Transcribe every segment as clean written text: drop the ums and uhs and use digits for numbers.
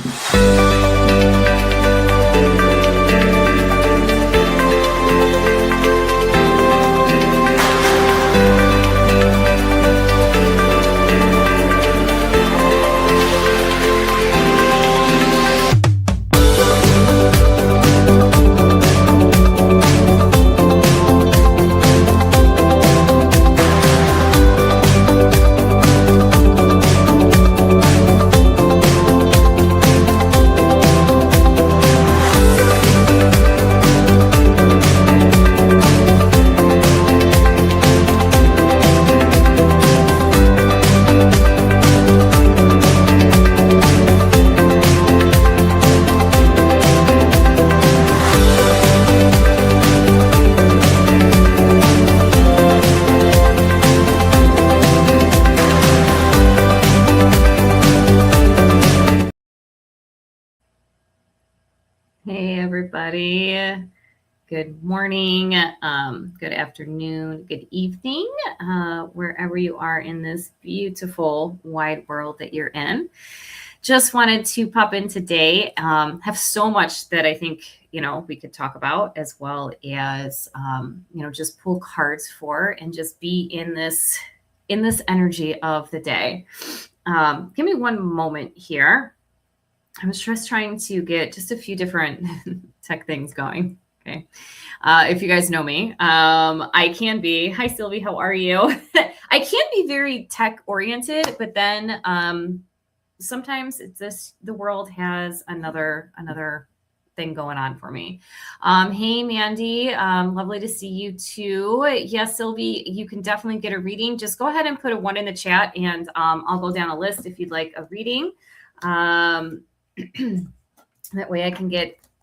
Hey, everybody. Good morning, good afternoon, good evening, wherever you are in this beautiful wide world that you're in. Just wanted to pop in today. Have so much that I think, we could talk about, as well as, just pull cards for and just be in this energy of the day. Give me one moment here. I was just trying to get just a few different tech things going. Okay. If you guys know me, I can be, hi Sylvie, how are you? I can be very tech oriented, but then sometimes the world has another thing going on for me. Hey Mandy, lovely to see you too. Yes, Sylvie, you can definitely get a reading. Just go ahead and put a 1 in the chat, and I'll go down a list if you'd like a reading. That way I can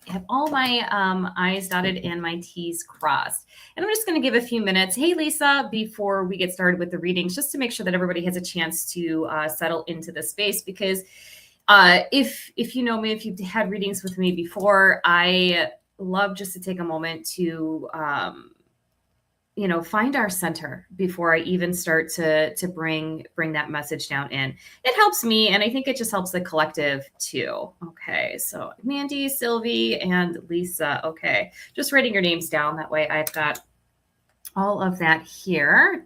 have all my I's dotted and my T's crossed. And I'm just going to give a few minutes. Hey, Lisa, before we get started with the readings, just to make sure that everybody has a chance to settle into the space, because if you know me, if you've had readings with me before, I love just to take a moment to find our center before I even start to bring that message down in. It helps me, and I think it just helps the collective too. Okay, so Mandy, Sylvie, and Lisa. Okay, just writing your names down. That way I've got all of that here.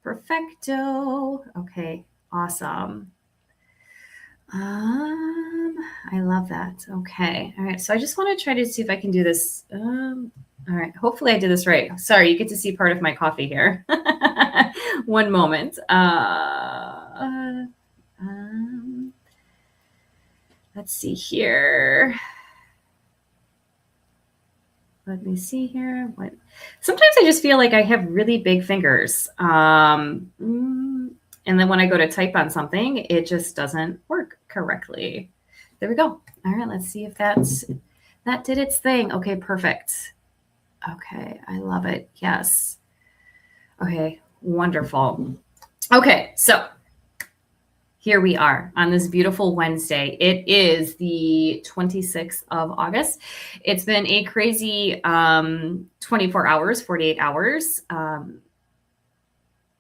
Perfecto. Okay, awesome. I love that. Okay, all right, so I just want to try to see if I can do this. All right, hopefully I did this right. Sorry, you get to see part of my coffee here. One moment. Let's see here. Let me see here. Sometimes I just feel like I have really big fingers. And then when I go to type on something, it just doesn't work correctly. There we go. All right, let's see if that did its thing. Okay, perfect. Okay, I love it. Yes. Okay, wonderful. Okay, so here we are on this beautiful Wednesday. It is the 26th of August. It's been a crazy 24 hours, 48 hours,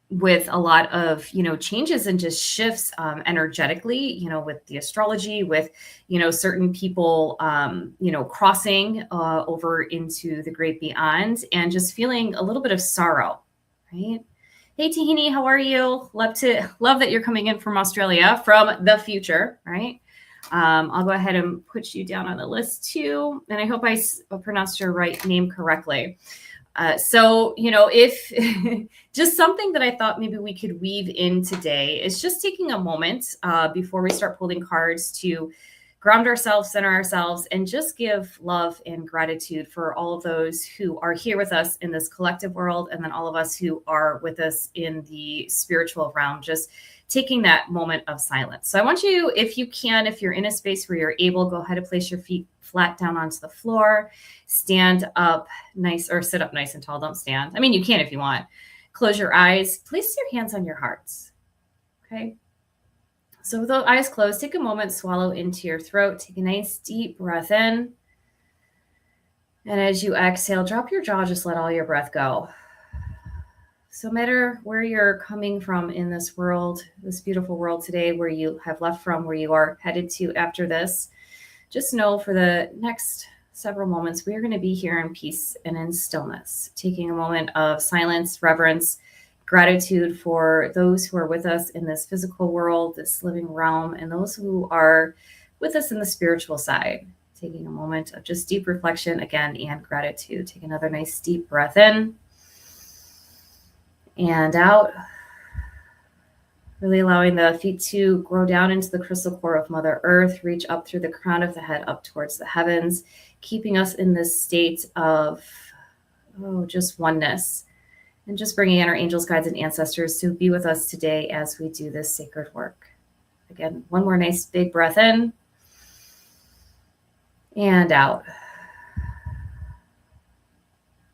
with a lot of, changes and just shifts energetically, with the astrology, with, certain people, crossing over into the great beyond, and just feeling a little bit of sorrow, right? Hey, Tahini, how are you? Love that you're coming in from Australia, from the future, right? I'll go ahead and put you down on the list too. And I hope I pronounced your name correctly. So, if just something that I thought maybe we could weave in today is just taking a moment before we start pulling cards to ground ourselves, center ourselves, and just give love and gratitude for all of those who are here with us in this collective world, and then all of us who are with us in the spiritual realm, just taking that moment of silence. So I want you, if you can, if you're in a space where you're able, go ahead and place your feet flat down onto the floor, stand up nice, or sit up nice and tall. Don't stand. I mean, you can if you want. Close your eyes, place your hands on your hearts. Okay. So with the eyes closed, take a moment, swallow into your throat, take a nice deep breath in. And as you exhale, drop your jaw, just let all your breath go. So no matter where you're coming from in this world, this beautiful world today, where you have left from, where you are headed to after this, just know for the next several moments, we are going to be here in peace and in stillness, taking a moment of silence, reverence, gratitude for those who are with us in this physical world, this living realm, and those who are with us in the spiritual side. Taking a moment of just deep reflection again and gratitude. Take another nice deep breath in and out. Really allowing the feet to grow down into the crystal core of Mother Earth, reach up through the crown of the head up towards the heavens, keeping us in this state of just oneness, and just bringing in our angels, guides, and ancestors to be with us today as we do this sacred work. Again, one more nice big breath in and out.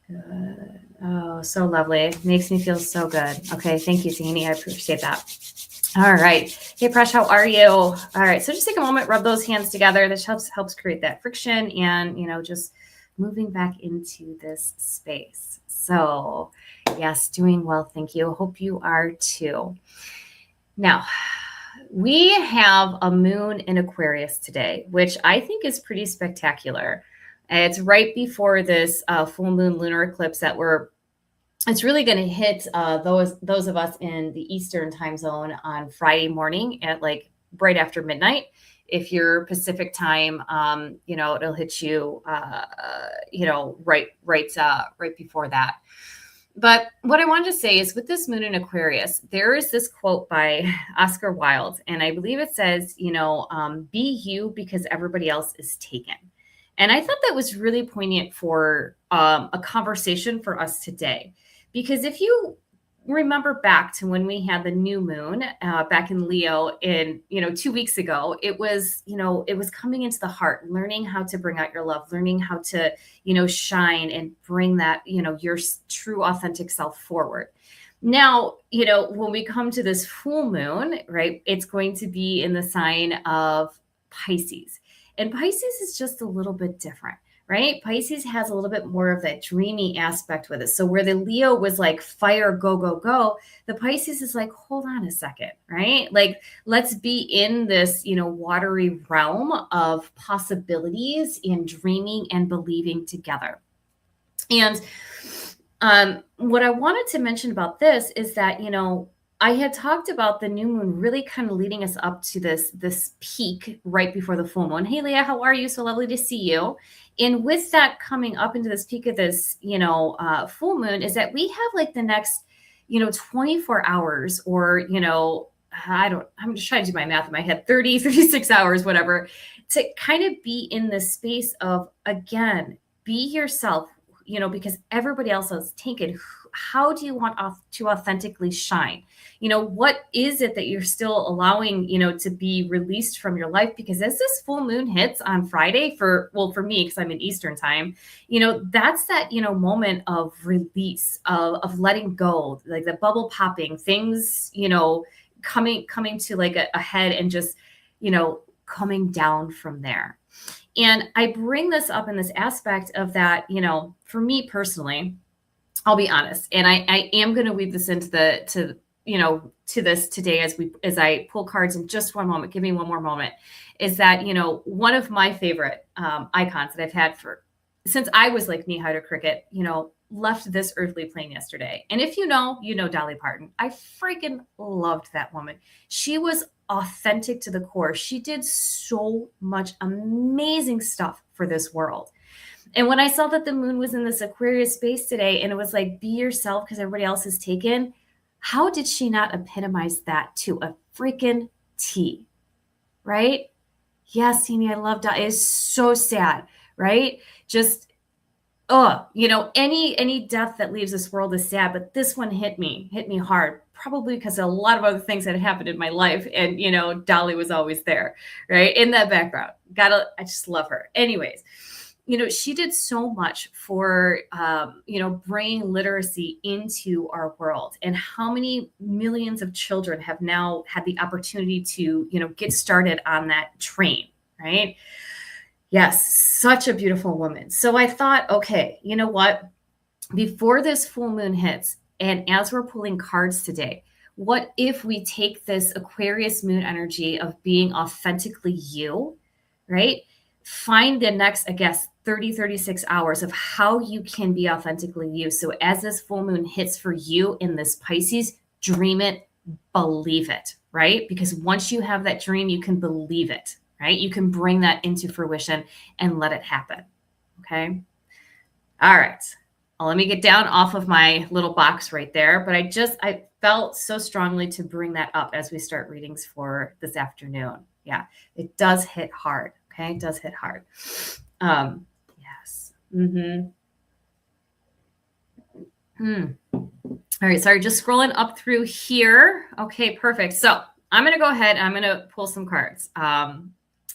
Good. Oh, so lovely. Makes me feel so good. Okay, thank you, Zini. I appreciate that. All right. Hey, Presh, how are you? All right. So just take a moment, rub those hands together. This helps create that friction and, just moving back into this space. So yes, doing well. Thank you. Hope you are too. Now, we have a moon in Aquarius today, which I think is pretty spectacular. It's right before this full moon lunar eclipse it's really going to hit those of us in the Eastern time zone on Friday morning at like right after midnight. If you're Pacific time, it'll hit you, right before that. But what I wanted to say is with this moon in Aquarius, there is this quote by Oscar Wilde, and I believe it says, be you because everybody else is taken. And I thought that was really poignant for a conversation for us today. Because if you remember back to when we had the new moon back in Leo 2 weeks ago, it was coming into the heart, learning how to bring out your love, learning how to, shine and bring that, your true authentic self forward. Now, when we come to this full moon, right, it's going to be in the sign of Pisces. And Pisces is just a little bit different, right? Pisces has a little bit more of that dreamy aspect with it. So where the Leo was like fire, go, go, go, the Pisces is like, hold on a second, right? Like, let's be in this, watery realm of possibilities and dreaming and believing together. And what I wanted to mention about this is that, I had talked about the new moon really kind of leading us up to this peak right before the full moon. Hey, Leah, how are you? So lovely to see you. And with that coming up into this peak of this, full moon is that we have like the next, 24 hours or, I'm just trying to do my math in my head, 30, 36 hours, whatever, to kind of be in this space of, again, be yourself, because everybody else is taken. How do you want to authentically shine? What is it that you're still allowing, to be released from your life? Because as this full moon hits on Friday for me, because I'm in Eastern time, that's that, moment of release, of letting go, like the bubble popping, things, coming to like a head and just, coming down from there. And I bring this up in this aspect of that, for me personally, I'll be honest, and I am going to weave this into to this today as I pull cards in just one moment. Give me one more moment. Is that, one of my favorite icons that I've had since I was like knee-high to cricket, left this earthly plane yesterday. And if you know Dolly Parton. I freaking loved that woman. She was authentic to the core. She did so much amazing stuff for this world. And when I saw that the moon was in this Aquarius space today and it was like, be yourself because everybody else is taken, how did she not epitomize that to a freaking T, right? Yes, Tini, I love that. It is so sad, right? Just, any death that leaves this world is sad, but this one hit me hard, probably because a lot of other things that happened in my life. And, Dolly was always there, right? In that background. I just love her. Anyways, she did so much for, bringing literacy into our world, and how many millions of children have now had the opportunity to, get started on that train, right? Yes, such a beautiful woman. So I thought, okay, you know what? Before this full moon hits, And as we're pulling cards today, what if we take this Aquarius moon energy of being authentically you, right? Find the next, 36 hours of how you can be authentically you. So as this full moon hits for you in this Pisces, dream it, believe it, right? Because once you have that dream, you can believe it, right? You can bring that into fruition and let it happen. Okay. All right. Well, let me get down off of my little box right there. But I felt so strongly to bring that up as we start readings for this afternoon. Yeah, it does hit hard. Okay. It does hit hard. Yes. All right. Sorry. Just scrolling up through here. Okay. Perfect. So I'm going to go ahead. I'm going to pull some cards.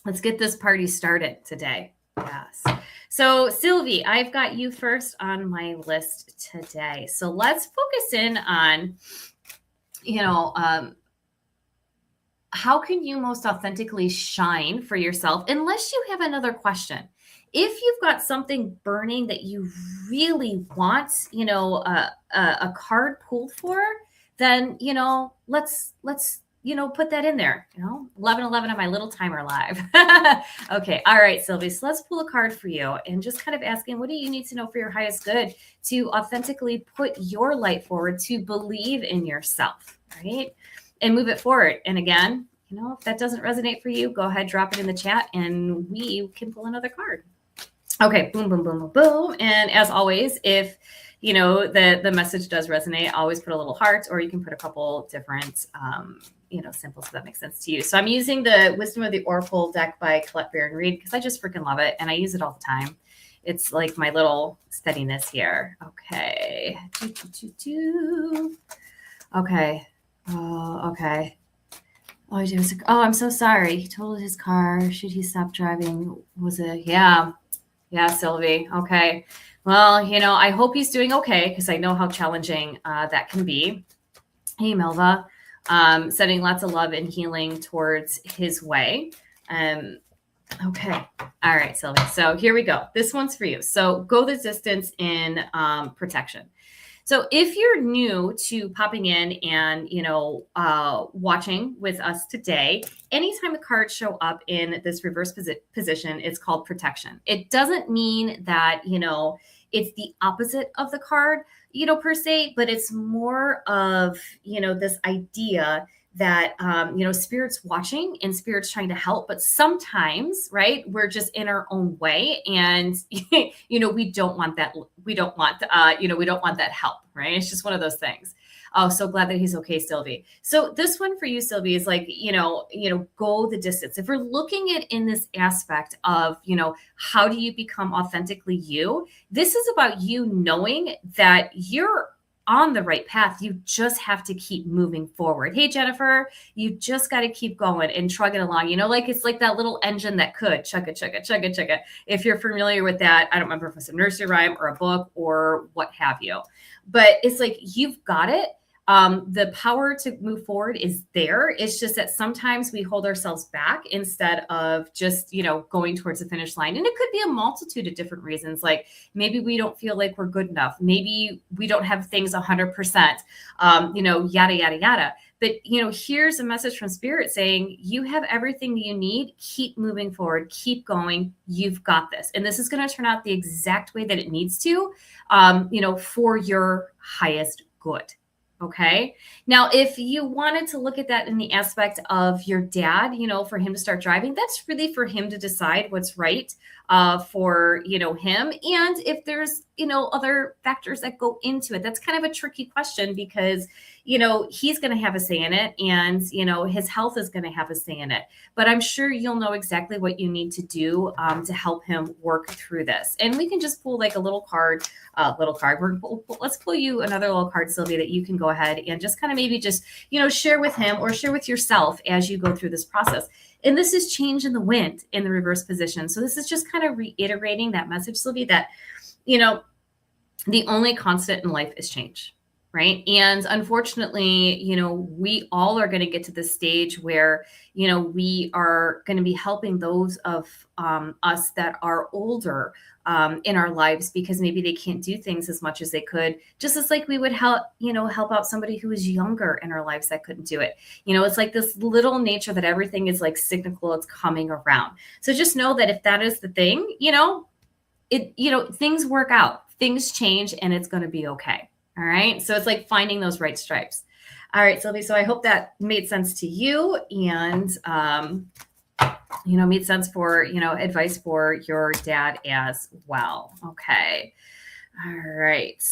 Let's get this party started today. Yes. So Sylvie, I've got you first on my list today. So let's focus in on, how can you most authentically shine for yourself, unless you have another question. If you've got something burning that you really want, a card pulled for, then, let's put that in there, 11:11 on my little timer live. Okay. All right, Sylvie. So let's pull a card for you and just kind of asking, what do you need to know for your highest good to authentically put your light forward, to believe in yourself, right? And move it forward. And again, if that doesn't resonate for you, go ahead, drop it in the chat and we can pull another card. Okay. Boom, boom, boom, boom, boom. And as always, if the message does resonate, always put a little heart, or you can put a couple different, symbols, so that makes sense to you. So I'm using the Wisdom of the Oracle deck by Colette Baron Reed because I just freaking love it. And I use it all the time. It's like my little steadiness here. Okay. Okay. Okay. Oh, I'm so sorry. He totaled his car. Should he stop driving? Was it? Yeah, Sylvie. Okay. Well, I hope he's doing okay because I know how challenging that can be. Hey, Melva. Sending lots of love and healing towards his way. Okay. All right, Sylvie. So here we go. This one's for you. So go the distance in protection. So if you're new to popping in and, watching with us today, anytime the cards show up in this reverse position, it's called protection. It doesn't mean that, it's the opposite of the card, per se, but it's more of, this idea that, spirit's watching and spirit's trying to help, but sometimes, right, we're just in our own way and, we don't want that. We don't want that help, right? It's just one of those things. Oh, so glad that he's okay, Sylvie. So this one for you, Sylvie, is like, go the distance. If we're looking at in this aspect of, how do you become authentically you? This is about you knowing that you're on the right path. You just have to keep moving forward. Hey, Jennifer, you just got to keep going and trugging along. It's like that little engine that could chugga, chugga, chugga, chugga. If you're familiar with that, I don't remember if it's a nursery rhyme or a book or what have you, but it's like, you've got it. The power to move forward is there. It's just that sometimes we hold ourselves back instead of just, going towards the finish line. And it could be a multitude of different reasons. Like maybe we don't feel like we're good enough. Maybe we don't have things 100%, yada, yada, yada. But, here's a message from Spirit saying you have everything you need. Keep moving forward. Keep going. You've got this. And this is going to turn out the exact way that it needs to, for your highest good. Okay. Now, if you wanted to look at that in the aspect of your dad, for him to start driving, that's really for him to decide what's right for, him. And if there's, other factors that go into it, that's kind of a tricky question because, he's going to have a say in it and, his health is going to have a say in it. But I'm sure you'll know exactly what you need to do to help him work through this. And we can just pull like a little card. Let's pull you another little card, Sylvia, that you can go ahead and just kind of maybe just, share with him or share with yourself as you go through this process. And this is change in the wind in the reverse position. So this is just kind of reiterating that message, Sylvia, that, the only constant in life is change. right? And unfortunately, we all are going to get to the stage where, we are going to be helping those of us that are older in our lives, because maybe they can't do things as much as they could, just as like we would help out somebody who is younger in our lives that couldn't do it. It's like this little nature that everything is like cyclical, it's coming around. So just know that if that is the thing, things work out, things change, and it's going to be okay. All right. So it's like finding those right stripes. All right, Sylvie. So I hope that made sense to you, and, made sense for, advice for your dad as well. Okay. All right.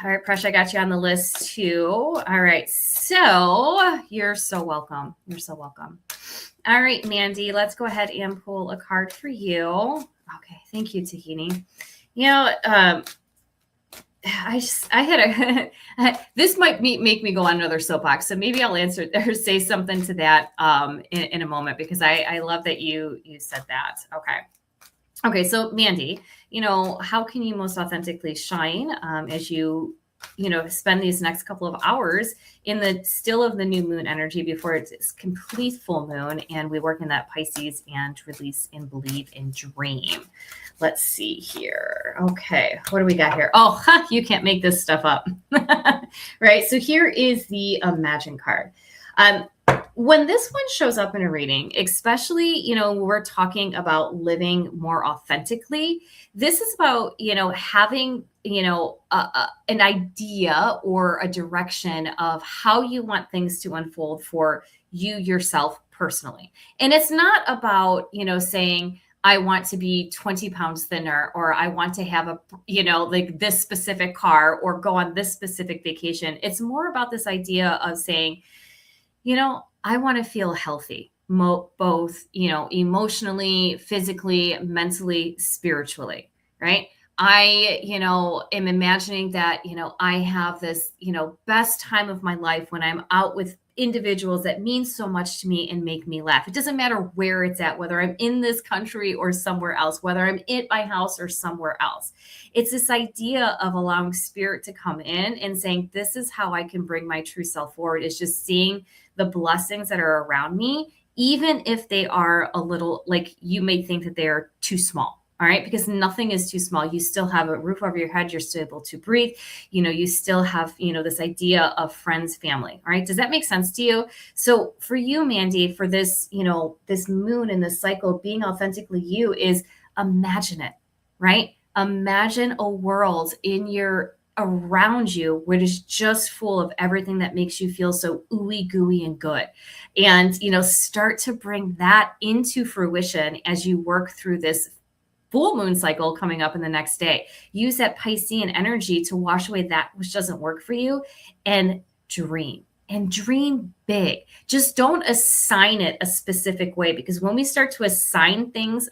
All right, Presh, I got you on the list too. All right. So you're so welcome. You're so welcome. All right, Mandy, let's go ahead and pull a card for you. Okay. Thank you, Tahini. I had this might make me go on another soapbox, so maybe I'll answer or say something to that in a moment, because I love that you said that. Okay. So Mandy, how can you most authentically shine as you spend these next couple of hours in the still of the new moon energy before it's complete full moon, and we work in that Pisces and release and believe and dream. Let's see here. Okay, what do we got here? Oh, you can't make this stuff up. Right, so here is the Imagine card. When this one shows up in a reading, especially, we're talking about living more authentically. This is about, having, an idea or a direction of how you want things to unfold for you yourself personally. And it's not about, saying, I want to be 20 pounds thinner, or I want to have like this specific car or go on this specific vacation. It's more about this idea of saying, I want to feel healthy, both, emotionally, physically, mentally, spiritually, right? I, am imagining that, I have this, best time of my life when I'm out with individuals that mean so much to me and make me laugh. It doesn't matter where it's at, whether I'm in this country or somewhere else, whether I'm at my house or somewhere else. It's this idea of allowing spirit to come in and saying, this is how I can bring my true self forward, is just seeing the blessings that are around me, even if they are a little, like, you may think that they are too small. All right. Because nothing is too small. You still have a roof over your head. You're still able to breathe. You still have, this idea of friends, family. All right. Does that make sense to you? So for you, Mandy, for this, this moon and this cycle, being authentically you is imagine it, right? Imagine a world around you where it is just full of everything that makes you feel so ooey gooey and good. And, start to bring that into fruition as you work through this full moon cycle coming up in the next day. Use that Piscean energy to wash away that which doesn't work for you, and dream big. Just don't assign it a specific way, because when we start to assign things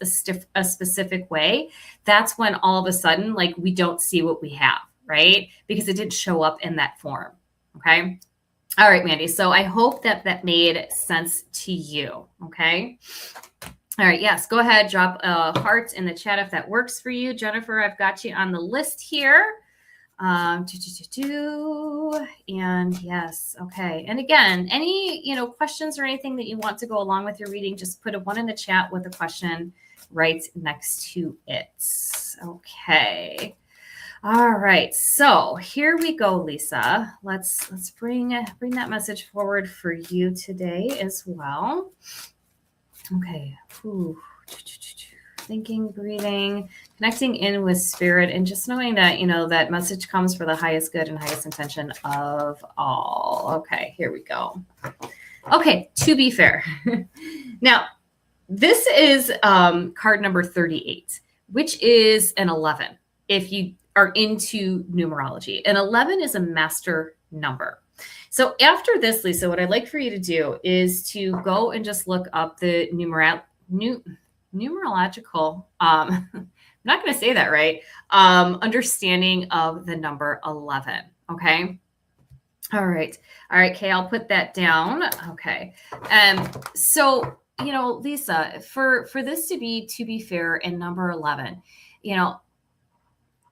a specific way, that's when all of a sudden, like, we don't see what we have, right? Because it didn't show up in that form. Okay. All right, Mandy. So I hope that made sense to you. Okay. All right. Yes. Go ahead. Drop a heart in the chat if that works for you. Jennifer, I've got you on the list here. And yes. Okay. And again, any, questions or anything that you want to go along with your reading, just put a 1 in the chat with a question right next to it. Okay. All right. So here we go, Lisa. Let's bring that message forward for you today as well. Okay. Ooh. Thinking, breathing, connecting in with spirit, and just knowing that, that message comes for the highest good and highest intention of all. Okay, here we go. Okay, to be fair. Now, this is card number 38, which is an 11. If you are into numerology, an 11 is a master number. So after this, Lisa, what I'd like for you to do is to go and just look up the numerological, I'm not going to say that right, understanding of the number 11. Okay. All right, Kay, I'll put that down. Okay. So, Lisa, for this to be fair, and number 11,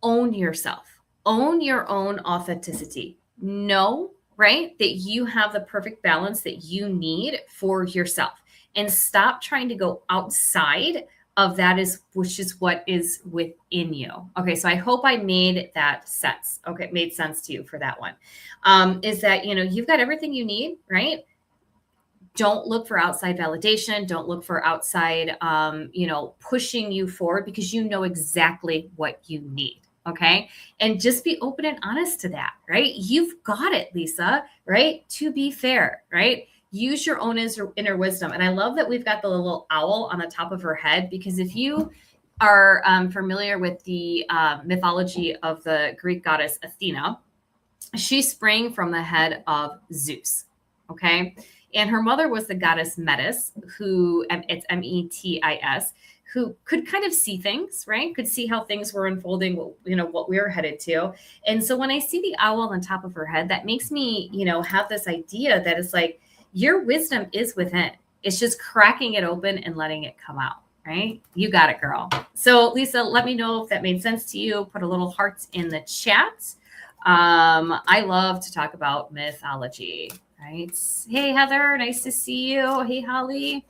own yourself, own your own authenticity, know, right, that you have the perfect balance that you need for yourself, and stop trying to go outside of that, is which is what is within you. Okay, so I hope I made that sense. Okay, it made sense to you for that one. Is that, you've got everything you need, right? Don't look for outside validation. Don't look for outside, pushing you forward, because you know exactly what you need. Okay. And just be open and honest to that, right? You've got it, Lisa, right? To be fair, right? Use your own inner wisdom. And I love that we've got the little owl on the top of her head, because if you are familiar with the mythology of the Greek goddess Athena, she sprang from the head of Zeus. Okay. And her mother was the goddess Metis, who, it's Metis, who could kind of see things, right? Could see how things were unfolding, what we were headed to. And so when I see the owl on top of her head, that makes me, have this idea that it's like, your wisdom is within. It's just cracking it open and letting it come out, right? You got it, girl. So Lisa, let me know if that made sense to you. Put a little heart in the chat. I love to talk about mythology, right? Hey, Heather, nice to see you. Hey, Holly.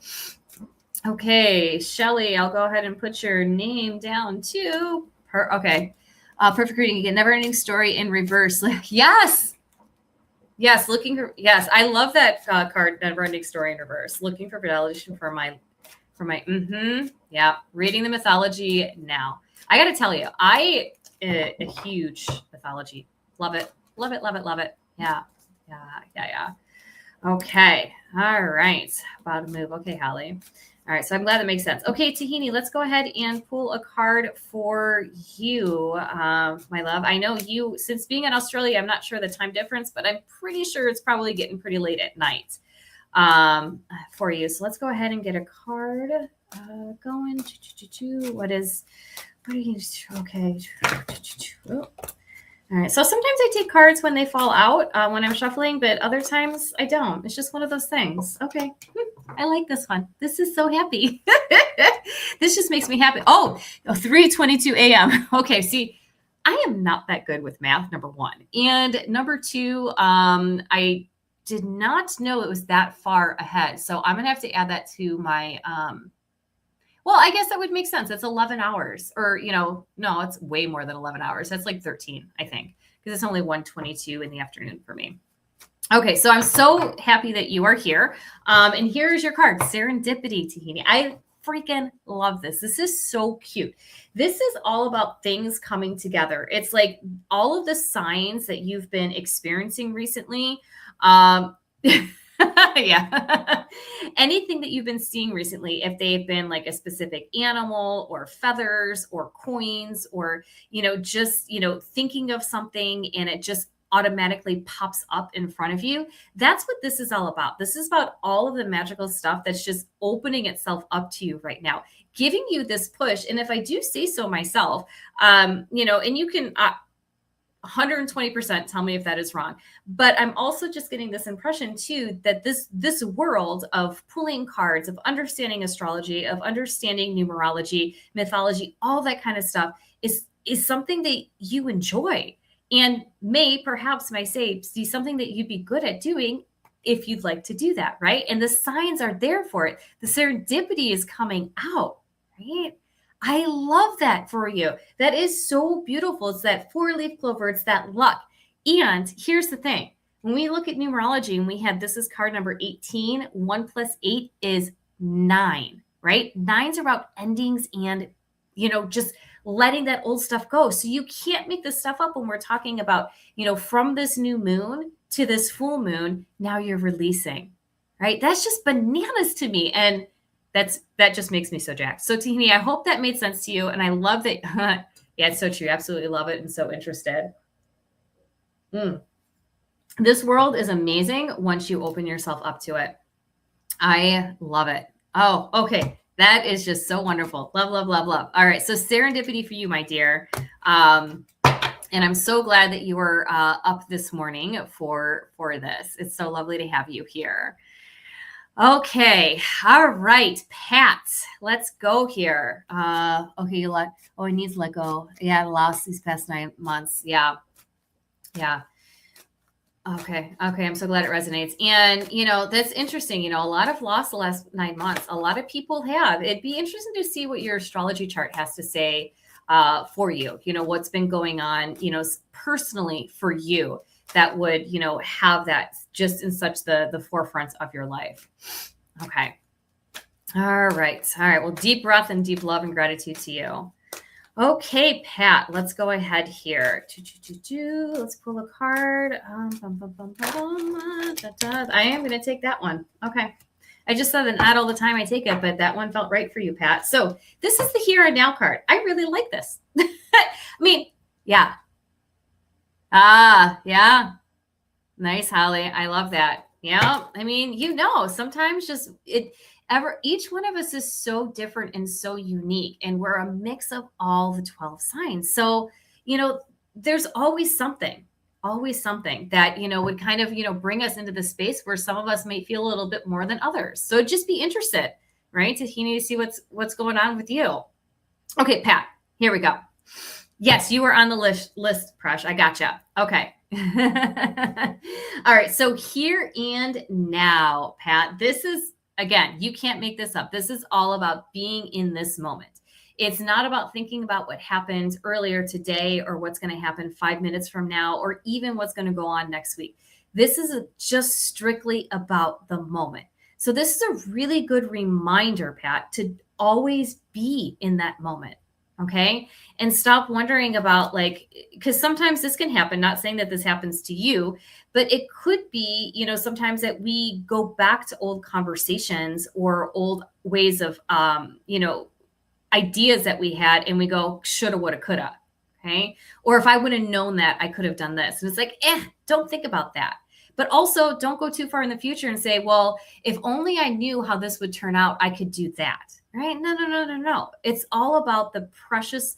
Okay, Shelly, I'll go ahead and put your name down too. Okay. Perfect reading again. Never ending story in reverse. Yes. Yes. Yes. I love that card. Never ending story in reverse. Looking for validation for my, yeah. Reading the mythology now. I got to tell you, a huge mythology. Love it. Love it. Love it. Love it. Yeah. Okay. All right. About to move. Okay, Holly. All right. So I'm glad that makes sense. Okay, Tahini, let's go ahead and pull a card for you, my love. I know you, since being in Australia, I'm not sure the time difference, but I'm pretty sure it's probably getting pretty late at night for you. So let's go ahead and get a card going. What are you? Okay. Oh. All right. So sometimes I take cards when they fall out when I'm shuffling, but other times I don't. It's just one of those things. Okay. I like this one. This is so happy. This just makes me happy. Oh, 3:22 a.m. Okay. See, I am not that good with math, number one. And number two, I did not know it was that far ahead. So I'm going to have to add that to my, well, I guess that would make sense. It's 11 hours or, no, it's way more than 11 hours. That's like 13, I think, because it's only 1:22 in the afternoon for me. Okay. So I'm so happy that you are here. And here's your card, Serendipity, Tahini. I freaking love this. This is so cute. This is all about things coming together. It's like all of the signs that you've been experiencing recently. Yeah. Anything that you've been seeing recently, if they've been like a specific animal or feathers or coins or, just, thinking of something and it just automatically pops up in front of you. That's what this is all about. This is about all of the magical stuff that's just opening itself up to you right now, giving you this push. And if I do say so myself, and you can, 120% tell me if that is wrong, but I'm also just getting this impression too that this world of pulling cards, of understanding astrology, of understanding numerology, mythology, all that kind of stuff is something that you enjoy and perhaps see something that you'd be good at doing if you'd like to do that, right? And the signs are there for it. The serendipity is coming out, right? I love that for you. That is so beautiful. It's that 4-leaf clover. It's that luck. And here's the thing. When we look at numerology and we have, this is card number 18, 1 + 8 is 9, right? 9s are about endings and, just letting that old stuff go. So you can't make this stuff up when we're talking about, from this new moon to this full moon, now you're releasing, right? That's just bananas to me. And that just makes me so jacked. So Tahini, I hope that made sense to you. And I love that. Yeah, it's so true. Absolutely love it. And so interested. This world is amazing once you open yourself up to it. I love it. Oh, okay. That is just so wonderful. Love, love, love, love. All right. So serendipity for you, my dear. And I'm so glad that you were up this morning for this. It's so lovely to have you here. Okay. All right, Pat, let's go here. Okay. It needs to let go. Yeah. I lost these past 9 months. Yeah. Okay. Okay. I'm so glad it resonates. And, that's interesting. A lot of loss the last 9 months. A lot of people have. It'd be interesting to see what your astrology chart has to say for you. What's been going on, personally for you that would, have that just in such the forefront of your life. Okay. All right. All right. Well, deep breath and deep love and gratitude to you. Okay, Pat, let's go ahead here. Let's pull a card. I am going to take that one. Okay. I just said that not all the time I take it, but that one felt right for you, Pat. So this is the Here and Now card. I really like this. I mean, yeah. Yeah. Nice, Holly. I love that. Yeah. I mean, sometimes just each one of us is so different and so unique, and we're a mix of all the 12 signs. So, there's always something that, would kind of, bring us into the space where some of us might feel a little bit more than others. So just be interested, right? You need to see what's going on with you. Okay, Pat, here we go. Yes, you were on the list, Presh. I gotcha. Okay. All right. So here and now, Pat, this is, again, you can't make this up. This is all about being in this moment. It's not about thinking about what happened earlier today or what's going to happen 5 minutes from now or even what's going to go on next week. This is just strictly about the moment. So this is a really good reminder, Pat, to always be in that moment. Okay. And stop wondering about because sometimes this can happen, not saying that this happens to you, but it could be, sometimes that we go back to old conversations or old ways of, ideas that we had and we go, shoulda, woulda, coulda. Okay. Or if I would have known that, I could have done this. And it's like, don't think about that. But also don't go too far in the future and say, well, if only I knew how this would turn out, I could do that. Right? No. It's all about the precious,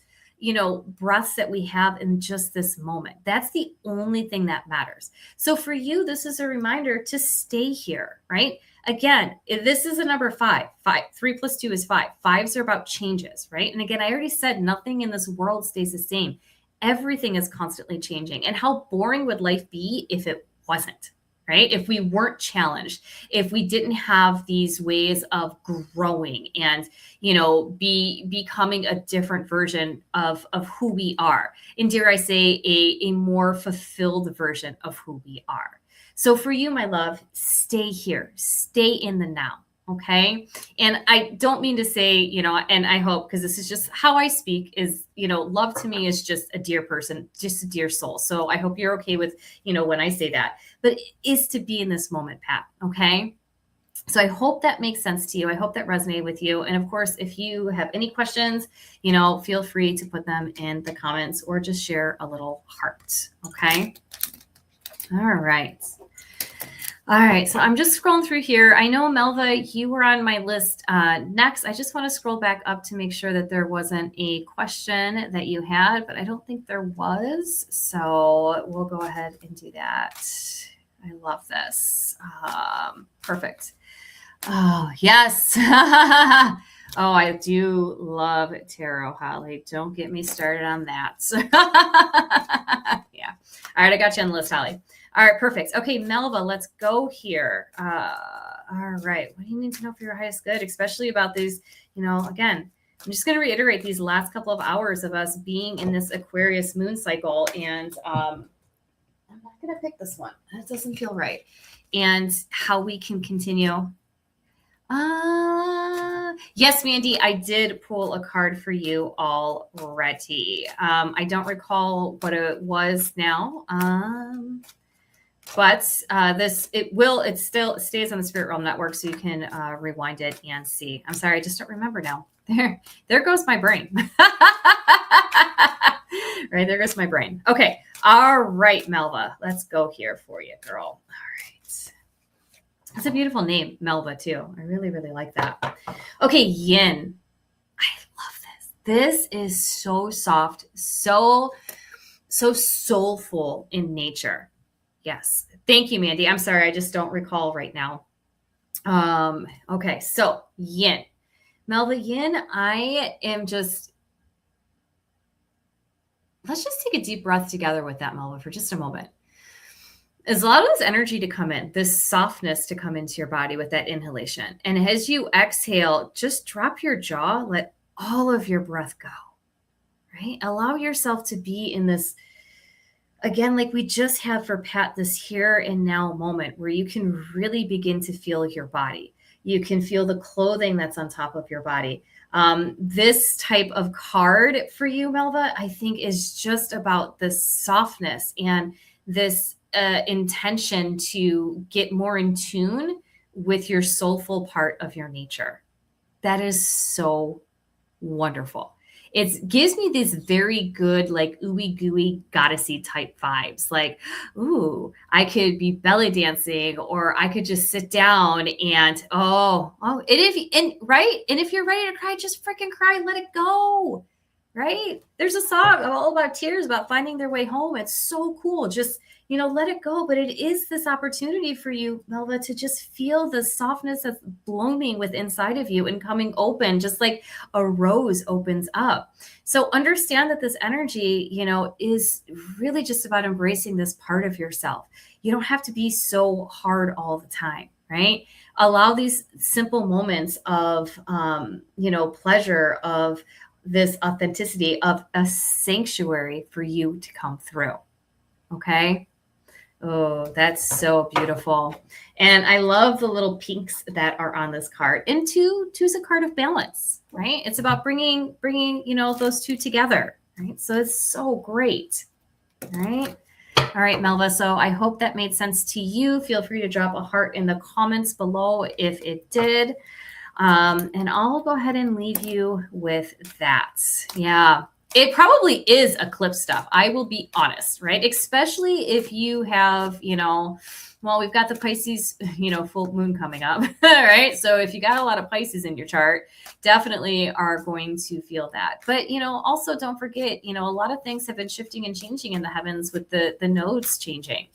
breaths that we have in just this moment. That's the only thing that matters. So for you, this is a reminder to stay here, right? Again, this is a number 5. 3 + 2 is 5. 5s are about changes, right? And again, I already said nothing in this world stays the same. Everything is constantly changing. And how boring would life be if it wasn't? Right? If we weren't challenged, if we didn't have these ways of growing and, becoming a different version of who we are. And dare I say, a more fulfilled version of who we are. So for you, my love, stay here, stay in the now. Okay. And I don't mean to say, and I hope, because this is just how I speak is, love to me is just a dear person, just a dear soul. So I hope you're okay with, when I say that, but it is to be in this moment, Pat. Okay. So I hope that makes sense to you. I hope that resonated with you. And of course, if you have any questions, feel free to put them in the comments or just share a little heart. Okay. All right. All right, so I'm just scrolling through here. I know, Melva, you were on my list next. I just want to scroll back up to make sure that there wasn't a question that you had, but I don't think there was. So we'll go ahead and do that. I love this. Perfect. Oh, yes. Oh, I do love tarot, Holly. Don't get me started on that. Yeah. All right, I got you on the list, Holly. All right, perfect. Okay, Melva, let's go here. All right. What do you need to know for your highest good, especially about these, again, I'm just going to reiterate these last couple of hours of us being in this Aquarius moon cycle. And I'm not going to pick this one. That doesn't feel right. And how we can continue. Yes, Mandy, I did pull a card for you already. I don't recall what it was now. But it still stays on the Spirit Realm Network, so you can rewind it and see. I'm sorry, I just don't remember now. There goes my brain. Right, there goes my brain. Okay, all right, Melva, let's go here for you, girl. All right. That's a beautiful name, Melva, too. I really, really like that. Okay, Yin. I love this. This is so soft, so soulful in nature. Yes. Thank you, Mandy. I'm sorry. I just don't recall right now. Okay. So Yin. Melva, Yin, let's just take a deep breath together with that, Melva, for just a moment. is allow this energy to come in, this softness to come into your body with that inhalation. And as you exhale, just drop your jaw, let all of your breath go, right? Allow yourself to be in this, again, like we just had for Pat, this here and now moment where you can really begin to feel your body. You can feel the clothing that's on top of your body. This type of card for you, Melva, I think is just about the softness and this intention to get more in tune with your soulful part of your nature. That is so wonderful. It gives me these very good, like ooey gooey goddessy type vibes. Like, ooh, I could be belly dancing, or I could just sit down and right. And if you're ready to cry, just freaking cry, let it go. Right? There's a song all about tears, about finding their way home. It's so cool. Just, let it go. But it is this opportunity for you, Melva, to just feel the softness that's blooming with inside of you and coming open, just like a rose opens up. So understand that this energy, is really just about embracing this part of yourself. You don't have to be so hard all the time, right? Allow these simple moments of, pleasure, of this authenticity, of a sanctuary for you to come through. Okay. Oh, that's so beautiful. And I love the little pinks that are on this card. And two's a card of balance, right? It's about bringing, those two together, right? So it's so great, right? All right, Melva. So I hope that made sense to you. Feel free to drop a heart in the comments below if it did. And I'll go ahead and leave you with that. Yeah, it probably is eclipse stuff. I will be honest, right? Especially if you have, we've got the Pisces, full moon coming up, right? So if you got a lot of Pisces in your chart, definitely are going to feel that. But, also don't forget, a lot of things have been shifting and changing in the heavens with the nodes changing.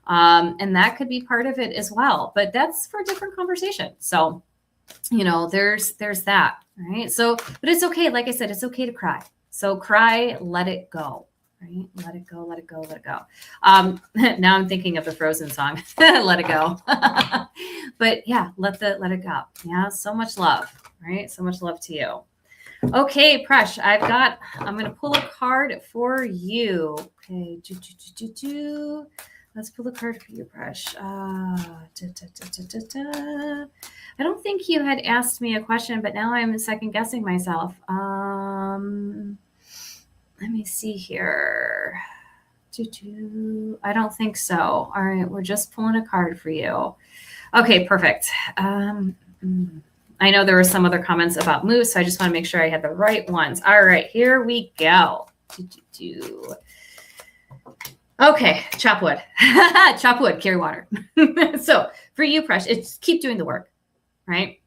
And that could be part of it as well. But that's for a different conversation. So there's that, right? So, but it's okay. Like I said, it's okay to cry. So cry, let it go, right? Let it go, let it go, let it go. Now I'm thinking of the Frozen song, let it go. But yeah, let it go. Yeah. So much love, right? So much love to you. Okay, Presh, I'm going to pull a card for you. Okay. Let's pull a card for you, Presh. I don't think you had asked me a question, but now I'm second guessing myself. Let me see here. I don't think so. All right, we're just pulling a card for you. Okay, perfect. I know there were some other comments about moves, so I just want to make sure I had the right ones. All right, here we go. Okay, chop wood. Chop wood, carry water. So for you, Presh, it's keep doing the work, right?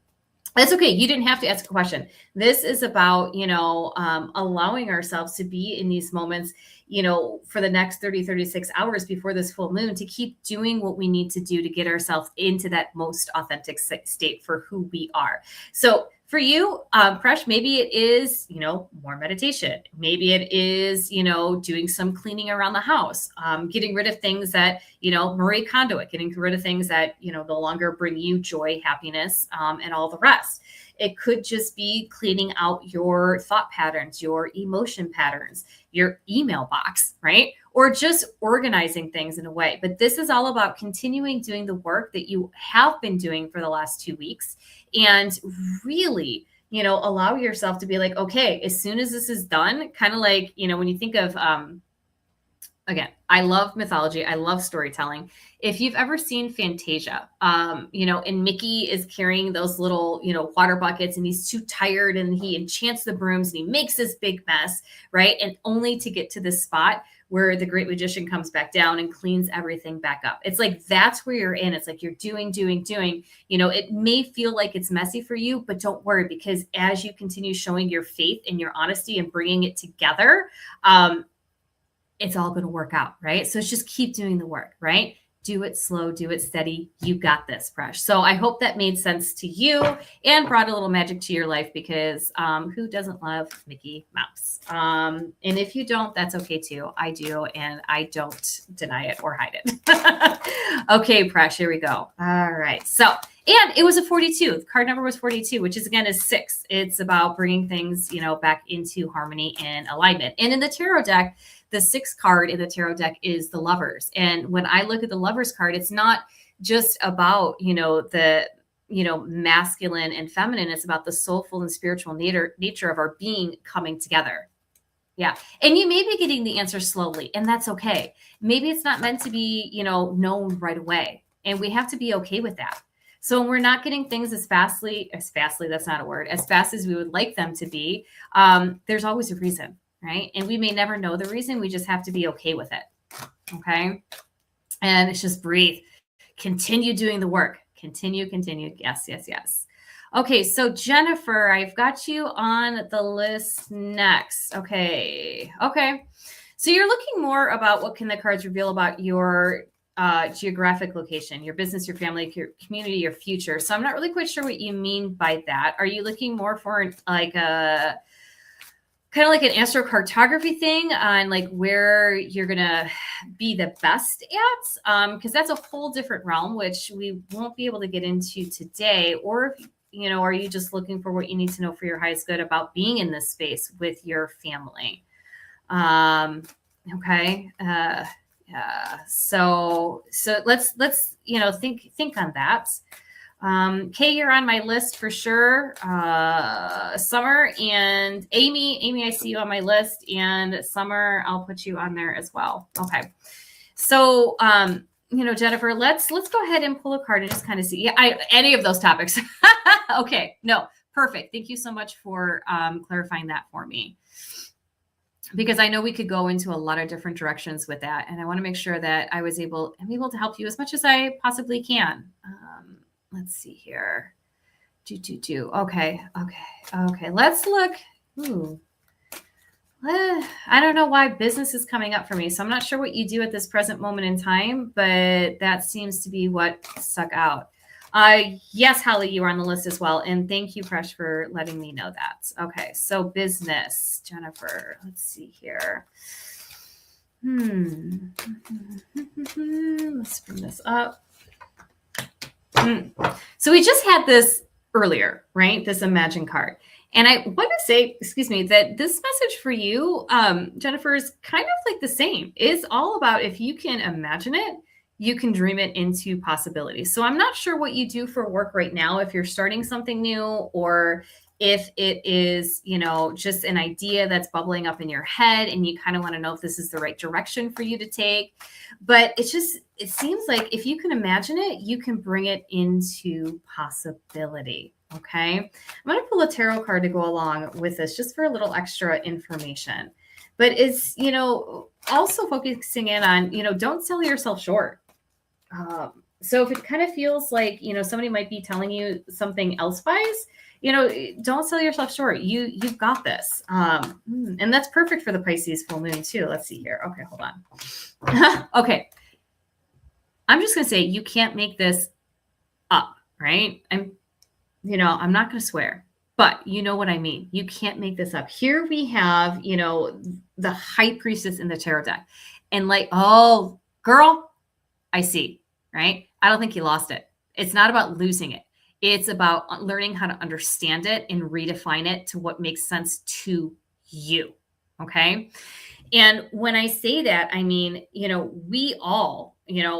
That's okay. You didn't have to ask a question. This is about, allowing ourselves to be in these moments, for the next 30, 36 hours before this full moon, to keep doing what we need to do to get ourselves into that most authentic state for who we are. So for you, Presh, maybe it is, more meditation. Maybe it is, doing some cleaning around the house, getting rid of things that, Marie Kondo, getting rid of things that, no longer bring you joy, happiness, and all the rest. It could just be cleaning out your thought patterns, your emotion patterns, your email box, right? Or just organizing things in a way. But this is all about continuing doing the work that you have been doing for the last 2 weeks, and really, allow yourself to be like, okay, as soon as this is done, kind of like, when you think of, again, I love mythology. I love storytelling. If you've ever seen Fantasia, and Mickey is carrying those little, water buckets, and he's too tired, and he enchants the brooms, and he makes this big mess, right? And only to get to this spot where the great magician comes back down and cleans everything back up. It's like, that's where you're in. It's like you're doing. It may feel like it's messy for you, but don't worry, because as you continue showing your faith and your honesty and bringing it together, it's all going to work out, right? So it's just keep doing the work, right? Do it slow, do it steady. You got this, Presh. So I hope that made sense to you and brought a little magic to your life, because who doesn't love Mickey Mouse? And if you don't, that's okay too. I do, and I don't deny it or hide it. Okay, Presh, here we go. All right. So, and it was a 42. The card number was 42, which is, again, is 6. It's about bringing things, back into harmony and alignment. And in the tarot deck, the 6th card in the tarot deck is the Lovers. And when I look at the Lovers card, it's not just about, the, masculine and feminine. It's about the soulful and spiritual nature of our being coming together. Yeah. And you may be getting the answer slowly, and that's okay. Maybe it's not meant to be, known right away. And we have to be okay with that. So when we're not getting things as fast as we would like them to be, there's always a reason. Right. And we may never know the reason. We just have to be okay with it. Okay. And it's just breathe. Continue doing the work. Continue. Yes. Okay. So Jennifer, I've got you on the list next. Okay. So you're looking more about what can the cards reveal about your geographic location, your business, your family, your community, your future. So I'm not really quite sure what you mean by that. Are you looking more for like a kind of like an astrocartography thing on like where you're going to be the best at? Because that's a whole different realm, which we won't be able to get into today. Or, are you just looking for what you need to know for your highest good about being in this space with your family? Okay. So let's, think on that. Kay, you're on my list for sure. Summer and Amy, I see you on my list, and Summer, I'll put you on there as well. Okay. So, Jennifer, let's go ahead and pull a card and just kind of see any of those topics. Okay. No, perfect. Thank you so much for clarifying that for me, because I know we could go into a lot of different directions with that. And I want to make sure that I'm able to help you as much as I possibly can. Let's see here. Okay. Let's look. Ooh. I don't know why business is coming up for me. So I'm not sure what you do at this present moment in time, but that seems to be what stuck out. Yes, Holly, you are on the list as well. And thank you, Presh, for letting me know that. Okay. So business, Jennifer, let's see here. Let's bring this up. So we just had this earlier, right? This Imagine card. And I want to say, that this message for you, Jennifer, is kind of like the same. It's all about, if you can imagine it, you can dream it into possibilities. So I'm not sure what you do for work right now, if you're starting something new, or if it is, just an idea that's bubbling up in your head and you kind of want to know if this is the right direction for you to take. But it seems like if you can imagine it, you can bring it into possibility. Okay. I'm going to pull a tarot card to go along with this, just for a little extra information. But it's, also focusing in on, don't sell yourself short. So if it kind of feels like, somebody might be telling you something else-wise, don't sell yourself short. You've got this. And that's perfect for the Pisces full moon too. Let's see here. Okay, hold on. Okay. I'm just going to say, you can't make this up, right? I'm not going to swear, but you know what I mean. You can't make this up. Here we have, the High Priestess in the tarot deck, and like, oh, girl, I see, right? I don't think you lost it. It's not about losing it. It's about learning how to understand it and redefine it to what makes sense to you. Okay. And when I say that, I mean, we all,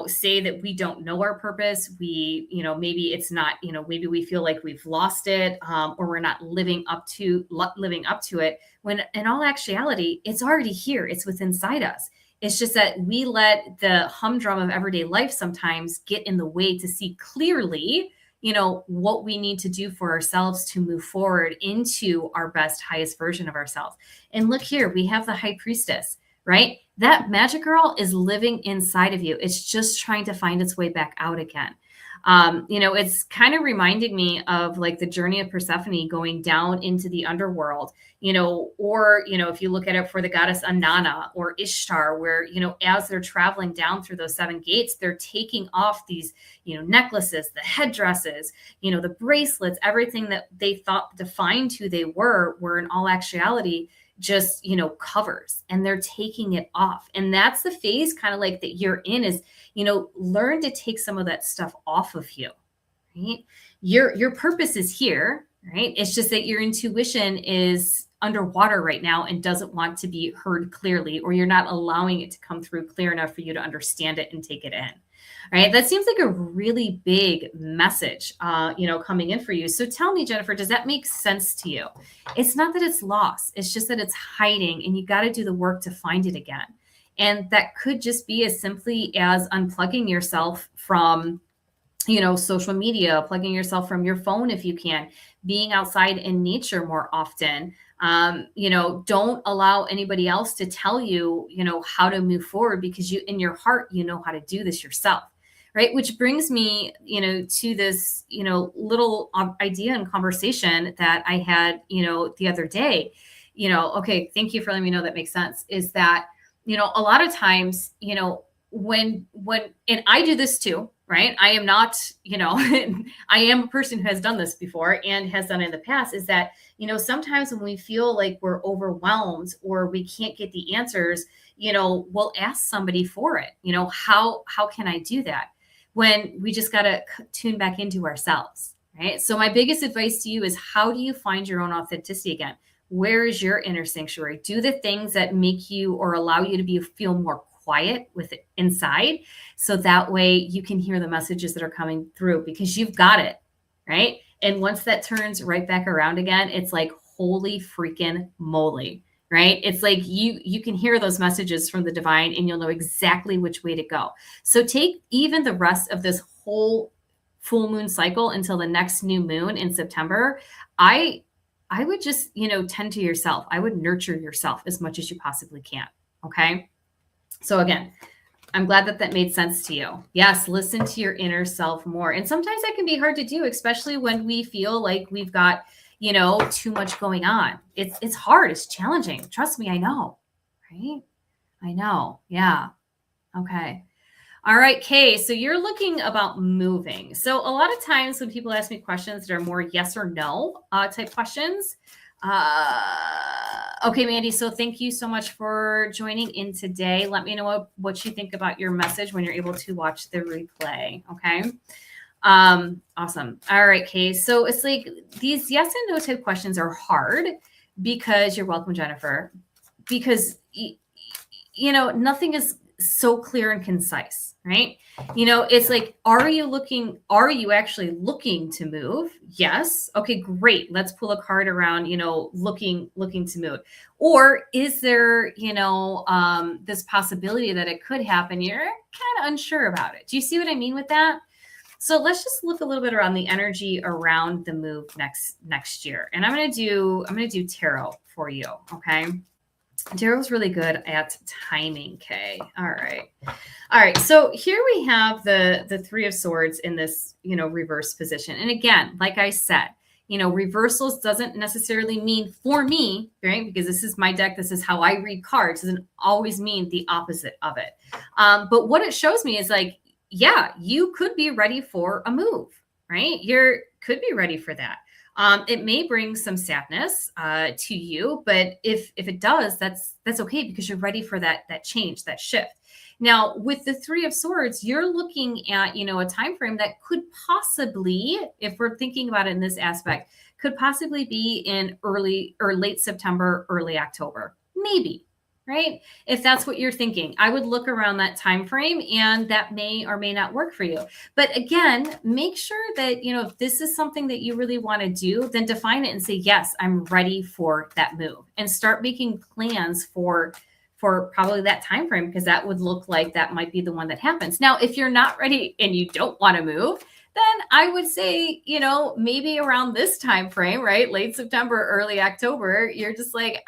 say that we don't know our purpose. We, maybe it's not, maybe we feel like we've lost it, or we're not living up to it, when in all actuality, it's already here. It's within inside us. It's just that we let the humdrum of everyday life sometimes get in the way to see clearly, what we need to do for ourselves to move forward into our best, highest version of ourselves. And look here, we have the High Priestess, right? That magic girl is living inside of you. It's just trying to find its way back out again. It's kind of reminded me of like the journey of Persephone going down into the underworld, or, if you look at it for the goddess Anana or Ishtar, where, as they're traveling down through those 7 gates, they're taking off these, necklaces, the headdresses, the bracelets, everything that they thought defined who they were in all actuality just, covers, and they're taking it off. And that's the phase kind of like that you're in is, learn to take some of that stuff off of you, right? Your purpose is here, right? It's just that your intuition is underwater right now and doesn't want to be heard clearly, or you're not allowing it to come through clear enough for you to understand it and take it in. Right. That seems like a really big message, coming in for you. So tell me, Jennifer, does that make sense to you? It's not that it's lost. It's just that it's hiding, and you got to do the work to find it again. And that could just be as simply as unplugging yourself from, social media, plugging yourself from your phone if you can, being outside in nature more often. Don't allow anybody else to tell you, how to move forward, because you, in your heart, how to do this yourself. Right. Which brings me, to this, little idea and conversation that I had, the other day, okay, thank you for letting me know that makes sense, is that, a lot of times, when, and I do this too, right? I am not, I am a person who has done this before and has done it in the past, is that, sometimes when we feel like we're overwhelmed or we can't get the answers, we'll ask somebody for it. How can I do that? When we just got to tune back into ourselves, right? So my biggest advice to you is, how do you find your own authenticity again? Where is your inner sanctuary? Do the things that make you or allow you to feel more quiet with it inside. So that way you can hear the messages that are coming through, because you've got it, right? And once that turns right back around again, it's like, holy freaking moly, right? It's like you can hear those messages from the divine, and you'll know exactly which way to go. So take even the rest of this whole full moon cycle until the next new moon in September. I would just, tend to yourself. I would nurture yourself as much as you possibly can. Okay. So again, I'm glad that made sense to you. Yes. Listen to your inner self more. And sometimes that can be hard to do, especially when we feel like we've got, too much going on. It's hard. It's challenging. Trust me. I know. Right. I know. Yeah. Okay. All right, Kay. So you're looking about moving. So a lot of times when people ask me questions that are more yes or no type questions. Okay, Mandy. So thank you so much for joining in today. Let me know what you think about your message when you're able to watch the replay. Okay. Awesome. All right, Kay. So it's like these yes and no type questions are hard, because you're welcome, Jennifer, because, nothing is so clear and concise, right? It's like, are you actually looking to move? Yes. Okay, great. Let's pull a card around, looking to move. Or is there, this possibility that it could happen? You're kind of unsure about it. Do you see what I mean with that? So let's just look a little bit around the energy around the move next year. And I'm going to do tarot for you. Okay. Daryl's really good at timing, Kay. All right. So here we have the 3 of Swords in this, reverse position. And again, like I said, reversals doesn't necessarily mean for me, right? Because this is my deck. This is how I read cards. It doesn't always mean the opposite of it. But what it shows me is like, yeah, you could be ready for a move, right? Could be ready for that. It may bring some sadness to you, but if it does, that's okay, because you're ready for that change, that shift. Now, with the 3 of Swords, you're looking at, a time frame that could possibly, if we're thinking about it in this aspect, could possibly be in early or late September, early October, maybe. Right? If that's what you're thinking, I would look around that time frame, and that may or may not work for you. But again, make sure that, if this is something that you really want to do, then define it and say, yes, I'm ready for that move, and start making plans for probably that time frame, because that would look like that might be the one that happens. Now, if you're not ready and you don't want to move, then I would say, maybe around this time frame, right? Late September, early October, you're just like,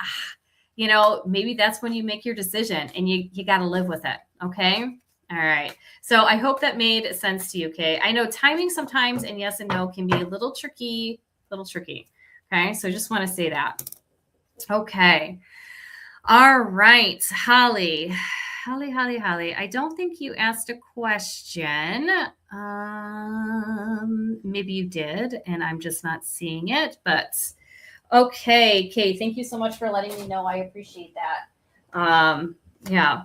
maybe that's when you make your decision, and you got to live with it. Okay. All right. So I hope that made sense to you, Kay. I know timing sometimes and yes and no can be a little tricky. Okay. So I just want to say that. Okay. All right. Holly. I don't think you asked a question. Maybe you did, and I'm just not seeing it, but okay. Kay, thank you so much for letting me know. I appreciate that. Yeah.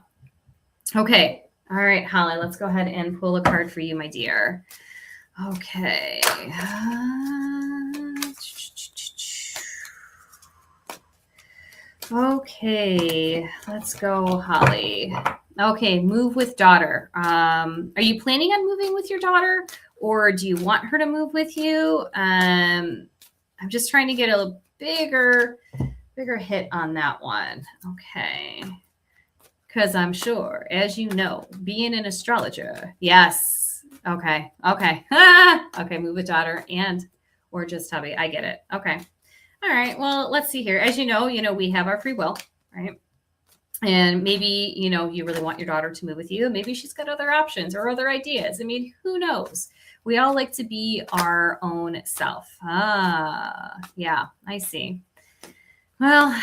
Okay. All right, Holly, let's go ahead and pull a card for you, my dear. Okay. Okay, let's go, Holly. Okay, move with daughter. Are you planning on moving with your daughter, or do you want her to move with you? I'm just trying to get a bigger hit on that one. Okay. Because I'm sure, as you know, being an astrologer, yes. Okay. Okay, move with daughter or just hubby. I get it. Okay. All right. Well, let's see here. As you know, we have our free will, right? And maybe, you really want your daughter to move with you. Maybe she's got other options or other ideas. I mean, who knows? We all like to be our own self. Yeah, I see. Well,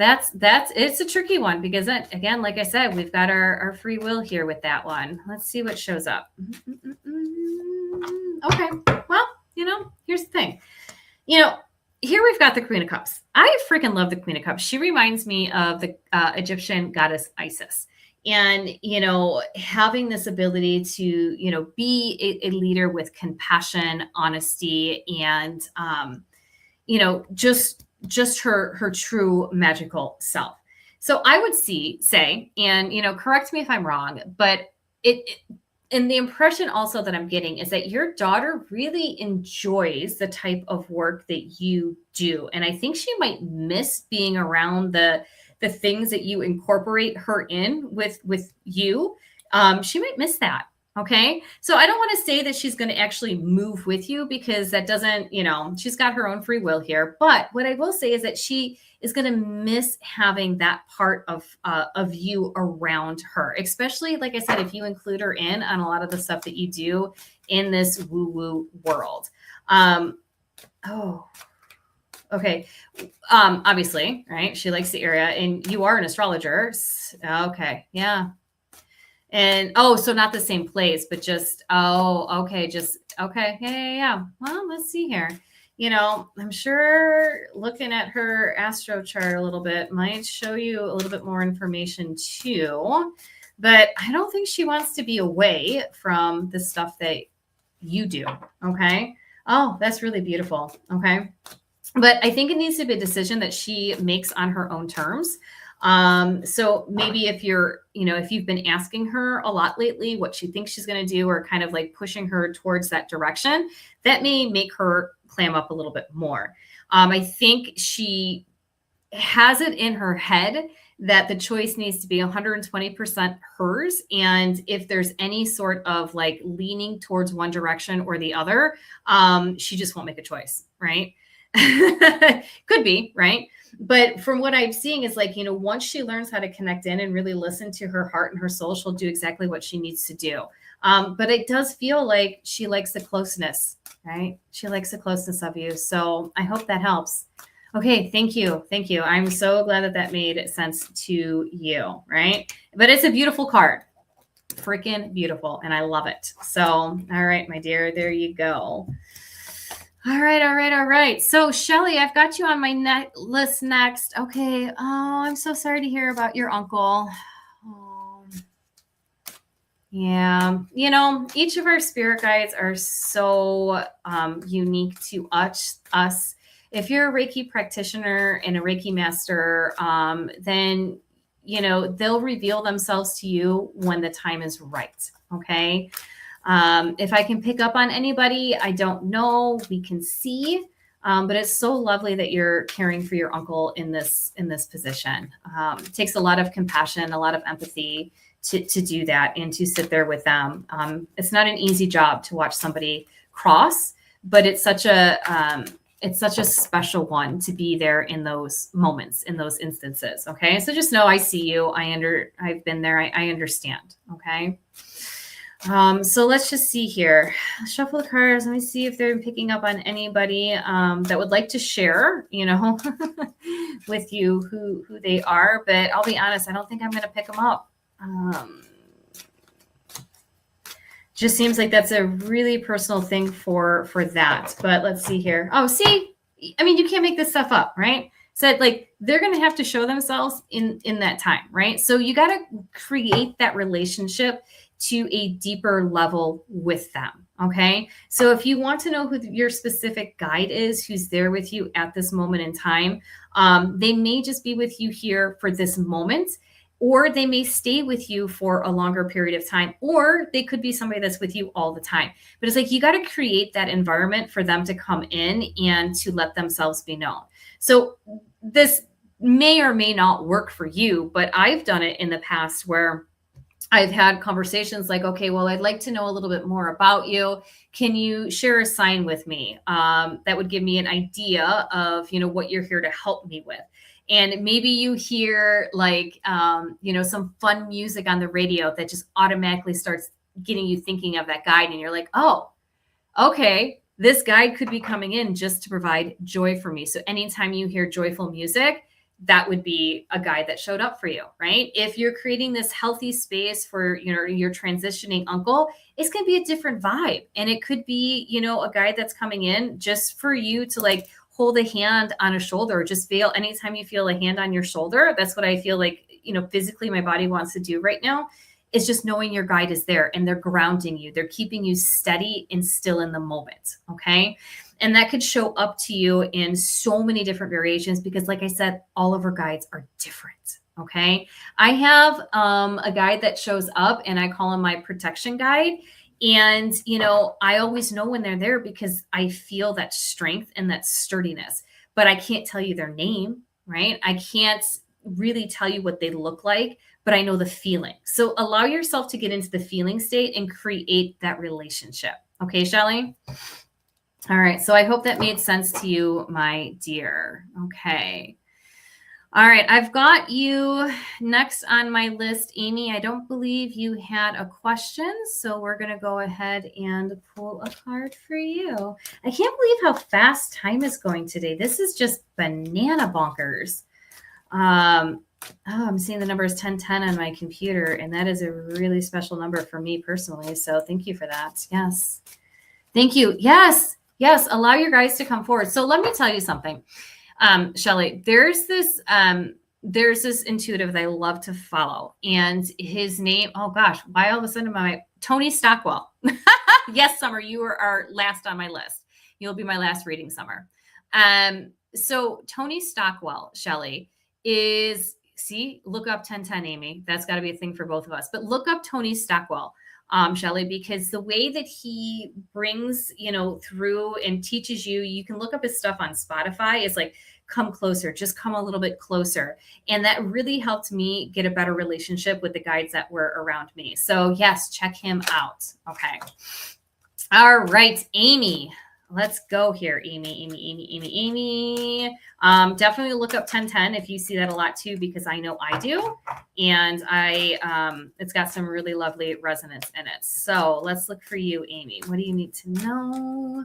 it's a tricky one because again, like I said, we've got our free will here with that one. Let's see what shows up. Okay. Well, here's the thing. Here we've got the Queen of Cups. I freaking love the Queen of Cups. She reminds me of the Egyptian goddess Isis. And, having this ability to, be a leader with compassion, honesty, and, just her true magical self. So I would say, and, correct me if I'm wrong, but and the impression also that I'm getting is that your daughter really enjoys the type of work that you do. And I think she might miss being around the things that you incorporate her in with you. She might miss that. Okay. So I don't want to say that she's going to actually move with you because that doesn't, she's got her own free will here. But what I will say is that she is going to miss having that part of you around her, especially, like I said, if you include her in on a lot of the stuff that you do in this woo-woo world. Okay. Obviously, right. She likes the area and you are an astrologer. Okay. Yeah. And, so not the same place, but just, okay. Okay. Yeah. Well, let's see here. I'm sure looking at her astro chart a little bit might show you a little bit more information too, but I don't think she wants to be away from the stuff that you do. Okay. Oh, that's really beautiful. Okay. But I think it needs to be a decision that she makes on her own terms. So maybe if you've been asking her a lot lately, what she thinks she's going to do, or kind of like pushing her towards that direction, that may make her clam up a little bit more. I think she has it in her head that the choice needs to be 120% hers. And if there's any sort of like leaning towards one direction or the other, she just won't make a choice. Right. Could be, right? But from what I'm seeing is like, once she learns how to connect in and really listen to her heart and her soul, she'll do exactly what she needs to do. But it does feel like she likes the closeness, right? She likes the closeness of you. So I hope that helps. Okay. Thank you. I'm so glad that made sense to you, right? But it's a beautiful card. Freaking beautiful. And I love it. So, all right, my dear, there you go. All right. So, Shelly, I've got you on my list next. Okay. Oh, I'm so sorry to hear about your uncle. Oh. Yeah. Each of our spirit guides are so unique to us. If you're a Reiki practitioner and a Reiki master, then, they'll reveal themselves to you when the time is right. Okay. If I can pick up on anybody, I don't know. We can see, but it's so lovely that you're caring for your uncle in this position. It takes a lot of compassion, a lot of empathy to do that and to sit there with them. It's not an easy job to watch somebody cross, but it's such a it's such a special one to be there in those moments, in those instances. Okay. So just know I see you. I've been there. I understand. Okay. So let's just see here. Shuffle the cards. Let me see if they're picking up on anybody that would like to share, with you who they are. But I'll be honest, I don't think I'm going to pick them up. Just seems like that's a really personal thing for that. But let's see here. Oh, see, I mean, you can't make this stuff up, right? So like they're going to have to show themselves in that time, right? So you got to create that relationship to a deeper level with them. Okay. So if you want to know who your specific guide is, who's there with you at this moment in time, they may just be with you here for this moment, or they may stay with you for a longer period of time, or they could be somebody that's with you all the time. But it's like, you got to create that environment for them to come in and to let themselves be known. So this may or may not work for you, but I've done it in the past where I've had conversations like, okay, well, I'd like to know a little bit more about you. Can you share a sign with me? That would give me an idea of, what you're here to help me with. And maybe you hear like, some fun music on the radio that just automatically starts getting you thinking of that guide. And you're like, oh, okay, this guide could be coming in just to provide joy for me. So anytime you hear joyful music, that would be a guide that showed up for you, right? If you're creating this healthy space for, your transitioning uncle, it's going to be a different vibe. And it could be, a guide that's coming in just for you to like hold a hand on a shoulder, or just feel anytime you feel a hand on your shoulder. That's what I feel like, physically my body wants to do right now. It's just knowing your guide is there and they're grounding you. They're keeping you steady and still in the moment. Okay. And that could show up to you in so many different variations because, like I said, all of our guides are different. Okay. I have a guide that shows up and I call him my protection guide. And, I always know when they're there because I feel that strength and that sturdiness, but I can't tell you their name, right? I can't really tell you what they look like, but I know the feeling. So allow yourself to get into the feeling state and create that relationship. Okay, Shelly? All right. So I hope that made sense to you, my dear. Okay. All right. I've got you next on my list, Amy. I don't believe you had a question, so we're going to go ahead and pull a card for you. I can't believe how fast time is going today. This is just banana bonkers. I'm seeing the number is 1010 on my computer, and that is a really special number for me personally. So thank you for that. Yes. Thank you. Yes. Yes. Allow your guys to come forward. So let me tell you something. Shelly, there's this intuitive that I love to follow, and his name, oh gosh, why all of a sudden Tony Stockwell. Yes, Summer, you are last on my list. You'll be my last reading, Summer. So Tony Stockwell, Shelly, look up 1010, Amy. That's got to be a thing for both of us, but look up Tony Stockwell. Shelly, because the way that he brings, through and teaches you, you can look up his stuff on Spotify. It's like, come closer, just come a little bit closer. And that really helped me get a better relationship with the guides that were around me. So yes, check him out. Okay. All right, Amy. Let's go here. Amy. Definitely look up 1010 if you see that a lot too, because I know I do. And it's got some really lovely resonance in it. So let's look for you, Amy. What do you need to know?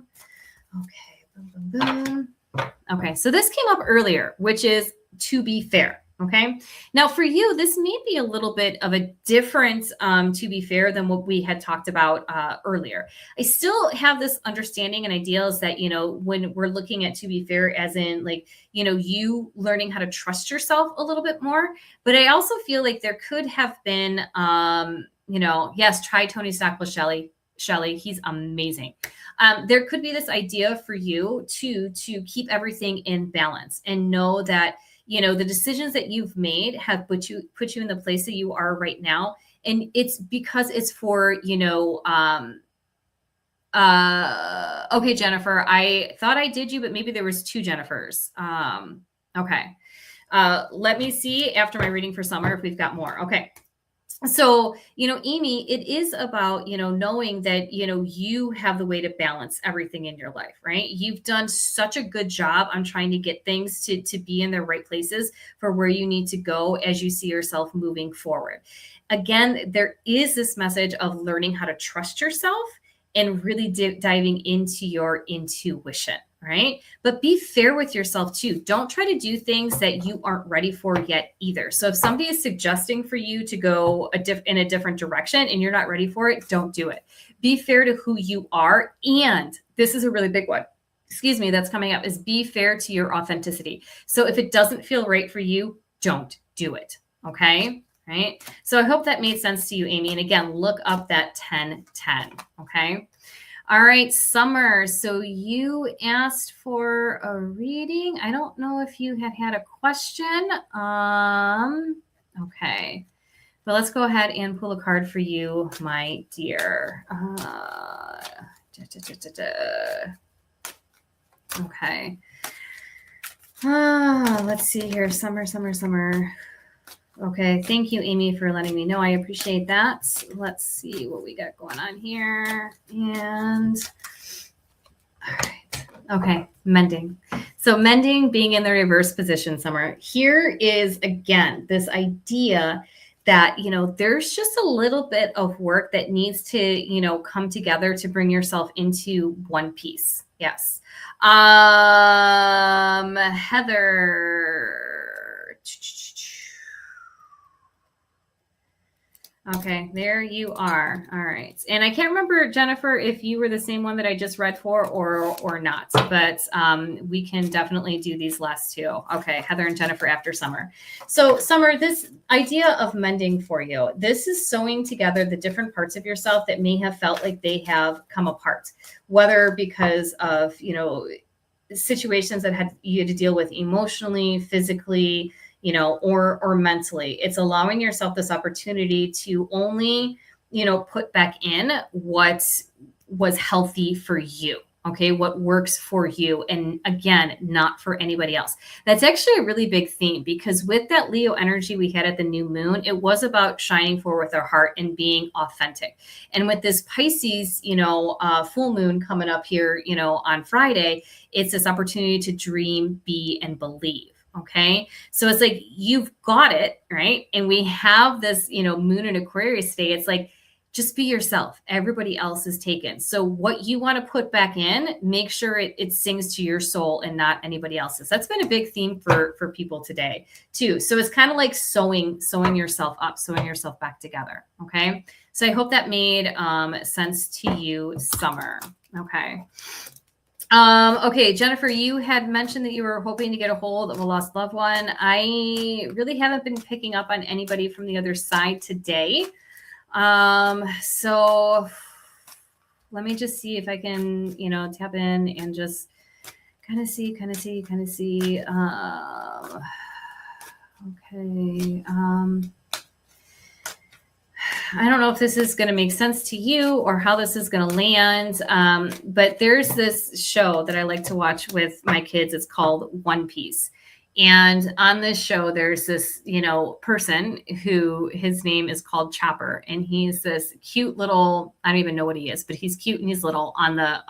Okay. Boom, boom, boom. Okay. So this came up earlier, which is to be fair. Okay. Now for you, this may be a little bit of a different, to be fair, than what we had talked about earlier. I still have this understanding and ideals that, when we're looking at to be fair, as in like, you learning how to trust yourself a little bit more. But I also feel like there could have been, yes, try Tony Stockwell, Shelly. He's amazing. There could be this idea for you to keep everything in balance and know that, the decisions that you've made have put you in the place that you are right now. And it's because it's for, okay, Jennifer, I thought I did you, but maybe there was two Jennifers. Okay. Let me see after my reading for Summer if we've got more. Okay. So, Amy, it is about, knowing that, you have the way to balance everything in your life, right? You've done such a good job on trying to get things to be in the right places for where you need to go as you see yourself moving forward. Again, there is this message of learning how to trust yourself and really diving into your intuition, right? But be fair with yourself too. Don't try to do things that you aren't ready for yet either. So if somebody is suggesting for you to go in a different direction and you're not ready for it, don't do it. Be fair to who you are. And this is a really big one, excuse me, that's coming up, is be fair to your authenticity. So if it doesn't feel right for you, don't do it. Okay. Right. So I hope that made sense to you, Amy. And again, look up that 1010. Okay. All right, Summer. So you asked for a reading. I don't know if you had a question. Okay. But let's go ahead and pull a card for you, my dear. Okay. Let's see here. Summer. Okay, thank you, Amy, for letting me know. I appreciate that. Let's see what we got going on here. And all right. Okay, mending. So mending being in the reverse position, Summer. Here is, again, this idea that, there's just a little bit of work that needs to, come together to bring yourself into one piece. Yes. Heather. Okay, there you are. All right. And I can't remember, Jennifer, if you were the same one that I just read for or not, but we can definitely do these last two. Okay, Heather and Jennifer after Summer. So Summer, this idea of mending for you, this is sewing together the different parts of yourself that may have felt like they have come apart, whether because of, situations that you had to deal with emotionally, physically, or mentally. It's allowing yourself this opportunity to only, put back in what was healthy for you. Okay. What works for you. And again, not for anybody else. That's actually a really big theme, because with that Leo energy we had at the new moon, it was about shining forward with our heart and being authentic. And with this Pisces, full moon coming up here, on Friday, it's this opportunity to dream, be, and believe. Okay. So it's like, you've got it, right? And we have this, moon in Aquarius state. It's like, just be yourself. Everybody else is taken. So what you want to put back in, make sure it sings to your soul and not anybody else's. That's been a big theme for people today too. So it's kind of like sewing yourself up, sewing yourself back together. Okay. So I hope that made sense to you, Summer. Okay. Okay, Jennifer, you had mentioned that you were hoping to get a hold of a lost loved one. I really haven't been picking up on anybody from the other side today. So let me just see if I can, tap in and just kind of see. Okay. I don't know if this is going to make sense to you or how this is going to land. But there's this show that I like to watch with my kids. It's called One Piece. And on this show, there's this, person who his name is called Chopper. And he's this cute little, I don't even know what he is, but he's cute and he's little on the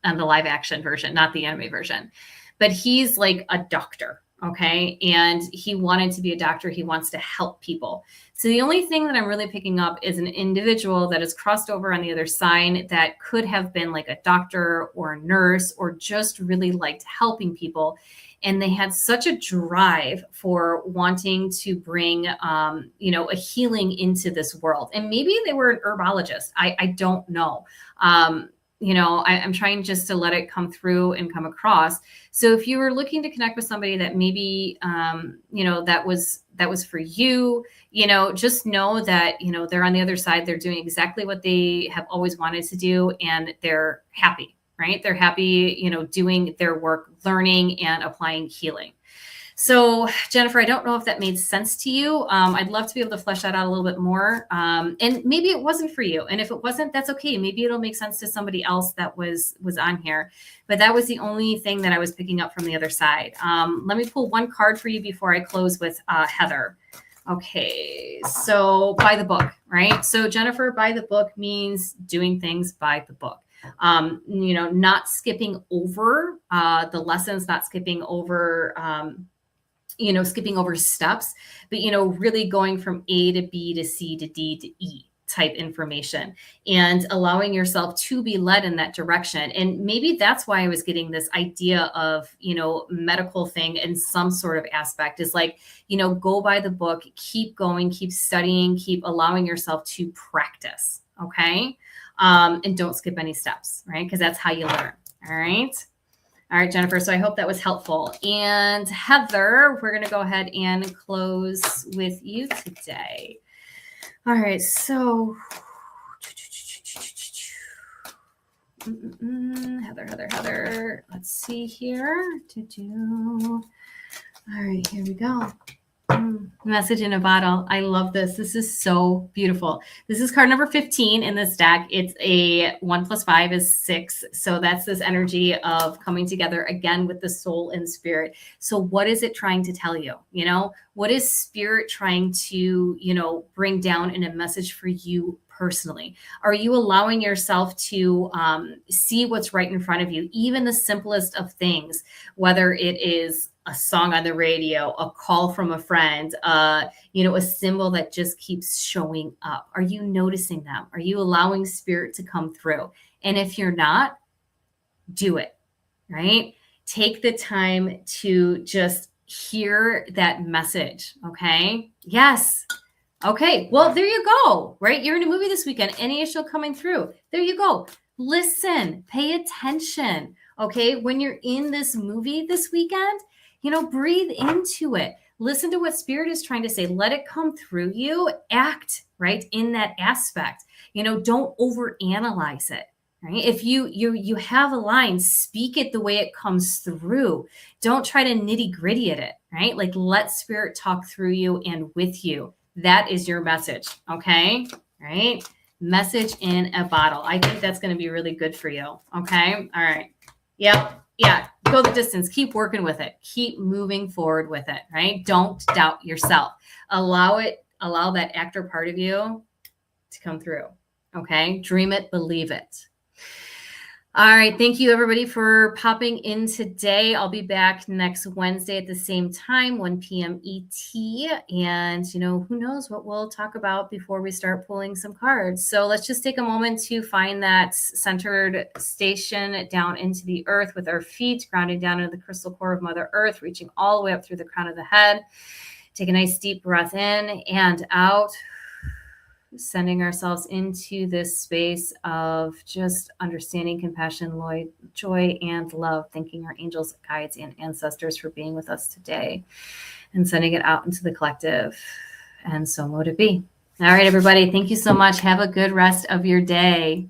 live action version, not the anime version. But he's like a doctor. Okay. And he wanted to be a doctor. He wants to help people. So the only thing that I'm really picking up is an individual that has crossed over on the other side that could have been like a doctor or a nurse or just really liked helping people. And they had such a drive for wanting to bring, a healing into this world. And maybe they were an herbologist. I don't know. I'm trying just to let it come through and come across. So if you were looking to connect with somebody that maybe, that was for you, just know that, they're on the other side. They're doing exactly what they have always wanted to do. And they're happy, right? They're happy, doing their work, learning and applying healing. So Jennifer, I don't know if that made sense to you. I'd love to be able to flesh that out a little bit more. And maybe it wasn't for you. And if it wasn't, that's okay. Maybe it'll make sense to somebody else that was on here. But that was the only thing that I was picking up from the other side. Let me pull one card for you before I close with Heather. Okay, so by the book, right? So Jennifer, by the book means doing things by the book. Not skipping over the lessons, not skipping over, skipping over steps, but, really going from A to B to C to D to E type information and allowing yourself to be led in that direction. And maybe that's why I was getting this idea of, medical thing in some sort of aspect is like, go by the book, keep going, keep studying, keep allowing yourself to practice. Okay. And don't skip any steps, right? Because that's how you learn. All right. All right, Jennifer. So I hope that was helpful. And Heather, we're going to go ahead and close with you today. All right. So Heather. Let's see here. All right, here we go. Message in a bottle. I love this. This is so beautiful. This is card number 15 in this deck. It's a 1 + 5 is 6. So that's this energy of coming together again with the soul and spirit. So what is it trying to tell you? What is spirit trying to, bring down in a message for you personally? Are you allowing yourself to see what's right in front of you? Even the simplest of things, whether it is a song on the radio, a call from a friend, a symbol that just keeps showing up. Are you noticing them? Are you allowing spirit to come through? And if you're not, do it, right? Take the time to just hear that message. Okay. Yes. Okay. Well, there you go, right? You're in a movie this weekend, any issue coming through. There you go. Listen, pay attention. Okay. When you're in this movie this weekend, breathe into it. Listen to what spirit is trying to say. Let it come through you. Act right in that aspect. Don't overanalyze it. Right? If you have a line, speak it the way it comes through. Don't try to nitty gritty at it. Right? Like let spirit talk through you and with you. That is your message. Okay. Right. Message in a bottle. I think that's going to be really good for you. Okay. All right. Yep. Yeah. Go the distance. Keep working with it. Keep moving forward with it. Right. Don't doubt yourself. Allow that actor part of you to come through. Okay. Dream it, believe it. All right. Thank you, everybody, for popping in today. I'll be back next Wednesday at the same time, 1 p.m. ET. And, who knows what we'll talk about before we start pulling some cards. So let's just take a moment to find that centered station down into the earth with our feet grounding down into the crystal core of Mother Earth, reaching all the way up through the crown of the head. Take a nice deep breath in and out. Sending ourselves into this space of just understanding, compassion, joy, and love. Thanking our angels, guides, and ancestors for being with us today and sending it out into the collective. And so mote it be. All right, everybody. Thank you so much. Have a good rest of your day.